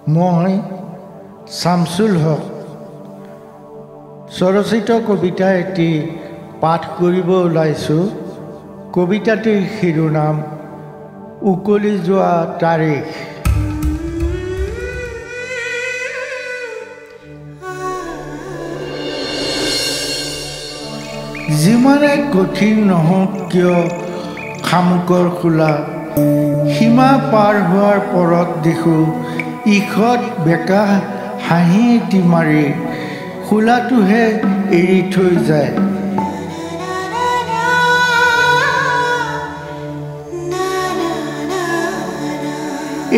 মই শামছুল হক স্বৰচিত কবিতা এটি পাঠ কৰিব ওলাইছোঁ। কবিতাটিৰ শিৰোনাম উকলি যোৱা তাৰিখ। যিমানে কঠিন নহওক কিয় খামুকৰ খোলা, সীমা পাৰ হোৱাৰ পৰত দেখোঁ ইখত বেকা হাঁহি এটি মাৰি খোলাটোহে এৰি থৈ যায়।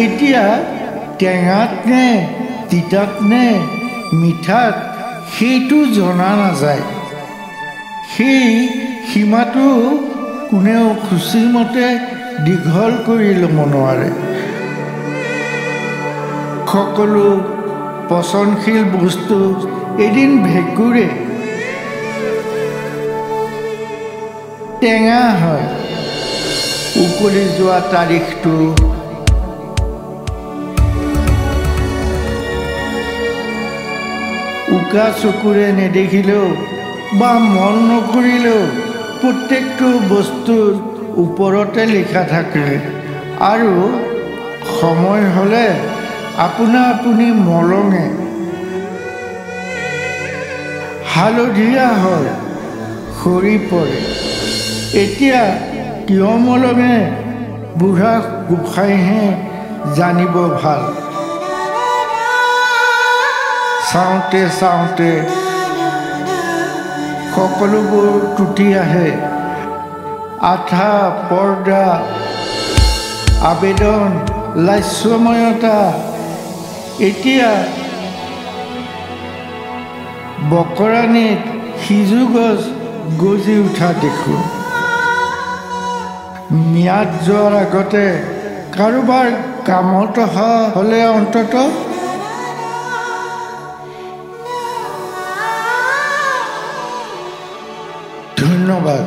এতিয়া টেঙাত নে তিতাত নে মিঠাত সেইটো জনা নাযায়। সেই সীমাটো কোনেও খুচিমতে দীঘল কৰি ল'ব নোৱাৰে। সকলো পচনশীল বস্তু এদিন ভেঁকুৰে টেঙা হয়। উকলি যোৱা তাৰিখটো উকা চকুৰে নেদেখিলেও বা মন নকৰিলেও প্ৰত্যেকটো বস্তুৰ ওপৰতে লিখা থাকে আৰু সময় হ'লে আপোনা আপুনি মলঙে হালধীয়া হয়, সৰি পৰে। এতিয়া কিয় মলঙে বুঢ়া গোসাঁইহে জানিব ভাল। চাওঁতে চাওঁতে সকলোবোৰ টুটি আহে। আঠা, পৰ্দা, আবেদন, লাস্যময়তা। এতিয়া বকৰাণীত সিজু গছ গজি উঠা দেখোঁ। ম্যাদ যোৱাৰ আগতে কাৰোবাৰ কামত অহা হ'লে অন্তত ধন্যবাদ।